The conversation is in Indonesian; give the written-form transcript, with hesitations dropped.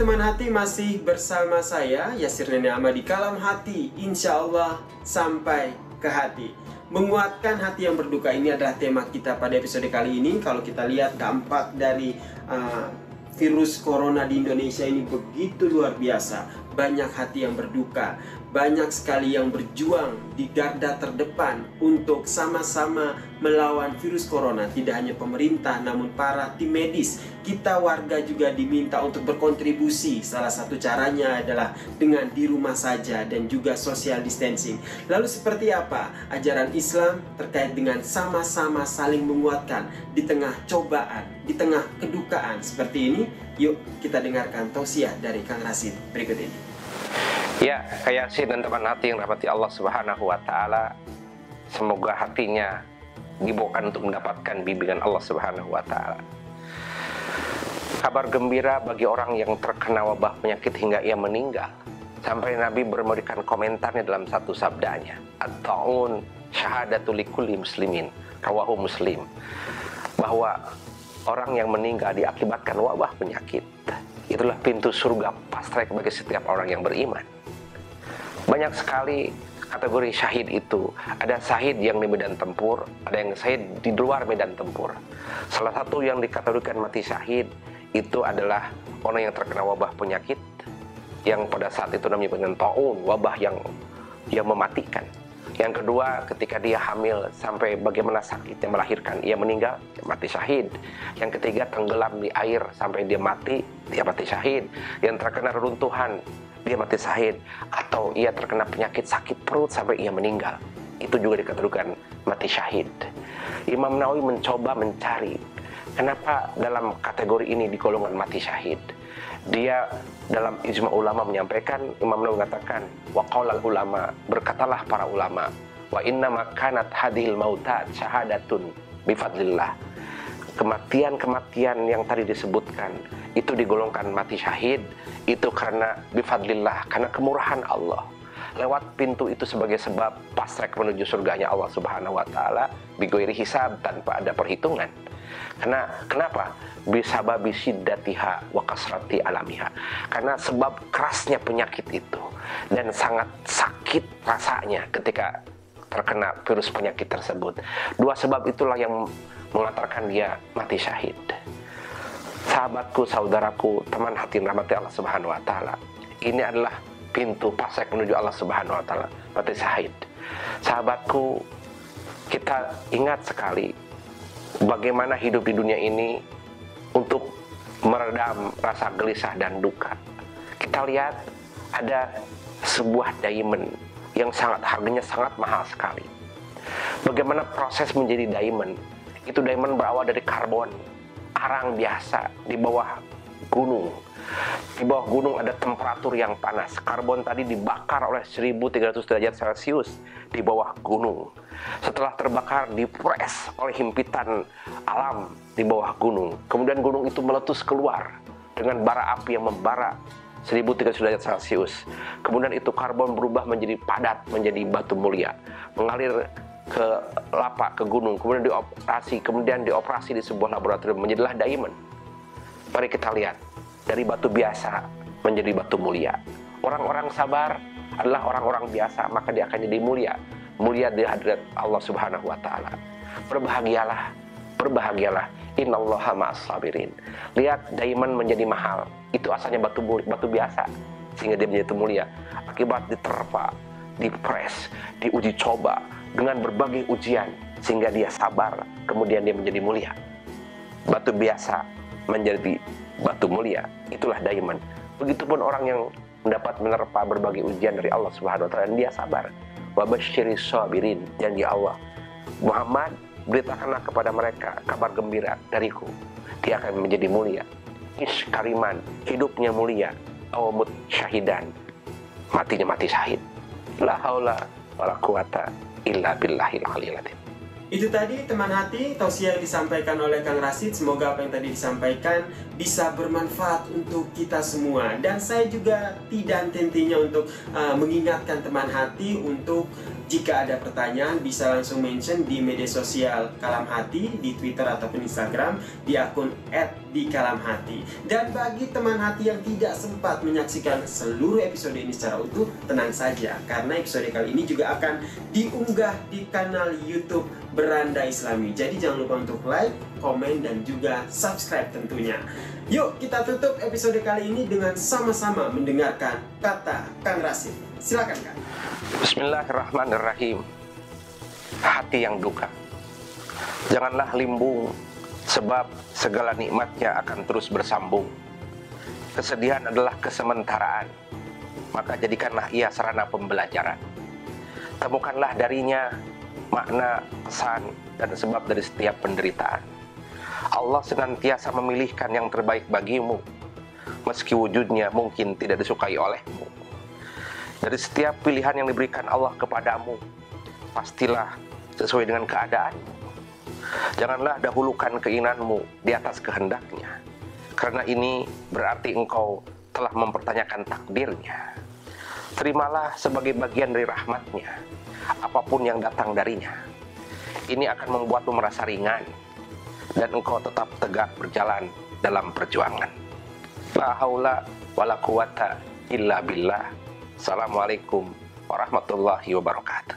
teman hati, masih bersama saya Yasir Nene Ahmad di Kalam Hati. Insya Allah sampai ke hati. Menguatkan hati yang berduka, ini adalah tema kita pada episode kali ini. Kalau kita lihat dampak dari virus corona di Indonesia ini begitu luar biasa. Banyak hati yang berduka, banyak sekali yang berjuang di garda terdepan untuk sama-sama melawan virus corona. Tidak hanya pemerintah, namun para tim medis, kita warga juga diminta untuk berkontribusi. Salah satu caranya adalah dengan di rumah saja dan juga social distancing. Lalu seperti apa ajaran Islam terkait dengan sama-sama saling menguatkan di tengah cobaan, di tengah kedukaan seperti ini? Yuk kita dengarkan tausiah dari Kang Rasid berikut ini. Ya, kayak Yasin dan teman hati yang rahmati Allah Subhanahu wa Ta'ala, semoga hatinya dibawakan untuk mendapatkan bimbingan Allah Subhanahu wa Ta'ala. Kabar gembira bagi orang yang terkena wabah penyakit hingga ia meninggal. Sampai Nabi memberikan komentarnya dalam satu sabdanya, at-ta'un syahadatu likulli muslimin, rawahu Muslim, bahwa orang yang meninggal diakibatkan wabah penyakit, itulah pintu surga pastrek bagi setiap orang yang beriman. Banyak sekali kategori syahid itu. Ada syahid yang di medan tempur, ada yang syahid di luar medan tempur. Salah satu yang dikategorikan mati syahid itu adalah orang yang terkena wabah penyakit yang pada saat itu namanya dengan taun, wabah yang mematikan. Yang kedua, ketika dia hamil sampai bagaimana sakitnya melahirkan, ia meninggal, dia mati syahid. Yang ketiga, tenggelam di air sampai dia mati, dia mati syahid. Yang terkena reruntuhan, dia mati syahid. Atau ia terkena penyakit sakit perut sampai ia meninggal, itu juga dikategorikan mati syahid. Imam Nawawi mencoba mencari kenapa dalam kategori ini digolongkan mati syahid. Dia dalam ijma ulama menyampaikan, Imam Nawawi mengatakan, wa qaulal ulama, berkatalah para ulama, wa inna makanat hadhil mautat syahadatun bifadlillah. Kematian-kematian yang tadi disebutkan itu digolongkan mati syahid, itu karena bifadlillah, karena kemurahan Allah. Lewat pintu itu sebagai sebab pasrek menuju surganya Allah Subhanahu wa Ta'ala bighairi hisab, tanpa ada perhitungan. Kenapa? Bisababi syiddatiha wa kasrati alamiha. Karena sebab kerasnya penyakit itu dan sangat sakit rasanya ketika terkena virus penyakit tersebut. Dua sebab itulah yang mengantarkan dia mati syahid. Sahabatku, saudaraku, teman hati rahmati Allah Subhanahu wa Ta'ala, ini adalah pintu pasrek menuju Allah Subhanahu wa Ta'ala, mati syahid. Sahabatku, kita ingat sekali bagaimana hidup di dunia ini untuk meredam rasa gelisah dan duka. Kita lihat ada sebuah diamond yang harganya sangat mahal sekali. Bagaimana proses menjadi diamond? Itu diamond berawal dari karbon, arang biasa di bawah gunung. Di bawah gunung ada temperatur yang panas. Karbon tadi dibakar oleh 1300 derajat Celcius di bawah gunung. Setelah terbakar, dipres oleh himpitan alam di bawah gunung. Kemudian gunung itu meletus keluar dengan bara api yang membara 1300 derajat Celcius. Kemudian itu karbon berubah menjadi padat, menjadi batu mulia, mengalir ke lapak, ke gunung, kemudian dioperasi di sebuah laboratorium, menjadilah diamond. Mari kita lihat, dari batu biasa menjadi batu mulia. Orang-orang sabar adalah orang-orang biasa, maka dia akan jadi mulia di hadirat Allah Subhanahu wa Ta'ala. Berbahagialah, innallaha ma'as sabirin. Lihat, diamond menjadi mahal, itu asalnya batu biasa, sehingga dia menjadi mulia akibat diterpa, dipres, diuji coba dengan berbagai ujian, sehingga dia sabar, kemudian dia menjadi mulia. Batu biasa menjadi batu mulia, itulah diamond. Begitupun orang yang mendapat menerpa berbagai ujian dari Allah Subhanahu wa Ta'ala, dan dia sabar. Wa basyiris sabirin, janji Allah, Muhammad, beritakanlah kepada mereka kabar gembira dariku, dia akan menjadi mulia. Ish kariman, hidupnya mulia. Awamut syahidan, matinya mati syahid. La haula wala quwata illa billahil aliyil azim. Itu tadi teman hati, tausiah yang disampaikan oleh Kang Rasid. Semoga apa yang tadi disampaikan bisa bermanfaat untuk kita semua. Dan saya juga tidak henti-hentinya untuk mengingatkan teman hati untuk Jika ada pertanyaan bisa langsung mention di media sosial Kalam Hati, di Twitter ataupun Instagram di akun @dikalamhati. Dan bagi teman hati yang tidak sempat menyaksikan seluruh episode ini secara utuh, tenang saja karena episode kali ini juga akan diunggah di kanal YouTube Beranda Islami. Jadi jangan lupa untuk like, komen, dan juga subscribe tentunya. Yuk kita tutup episode kali ini dengan sama-sama mendengarkan kata Kang Rasid. Silakan Kang. Bismillahirrahmanirrahim. Hati yang duka, janganlah limbung, sebab segala nikmatnya akan terus bersambung. Kesedihan adalah kesementaraan, maka jadikanlah ia sarana pembelajaran. Temukanlah darinya makna, pesan, dan sebab dari setiap penderitaan. Allah senantiasa memilihkan yang terbaik bagimu, meski wujudnya mungkin tidak disukai olehmu. Dari setiap pilihan yang diberikan Allah kepadamu, pastilah sesuai dengan keadaanmu. Janganlah dahulukan keinginanmu di atas kehendaknya, karena ini berarti engkau telah mempertanyakan takdirnya. Terimalah sebagai bagian dari rahmatnya, apapun yang datang darinya. Ini akan membuatmu merasa ringan, dan engkau tetap tegak berjalan dalam perjuangan. La haula wala quwata illa billah. Assalamualaikum warahmatullahi wabarakatuh.